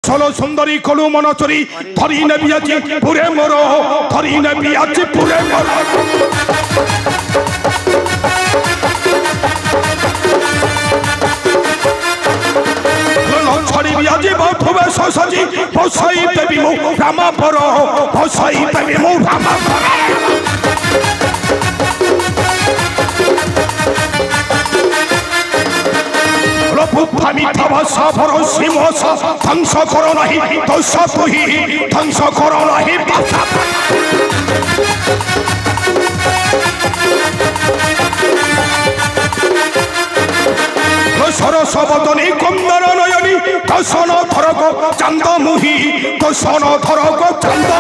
ষোলো সুন্দরী কলু মনচরি ধরি নেবি আছি পুরে মোর ধরি নেবি আছি পুরে মোর ছড়িবি আজি বৌথবে সজি বসাই দেবি মু রামা পর বসাই দেবি মু রামা পর মিথ্যা ভাষা ভর সিংহস ধ্বংস কর নাহি দোষ তুহি ধ্বংস কর নাহি সরস বদনী কুন্দর নয়নী দর্শন ধরক চান্দ মুহি দর্শন ধরক চান্দ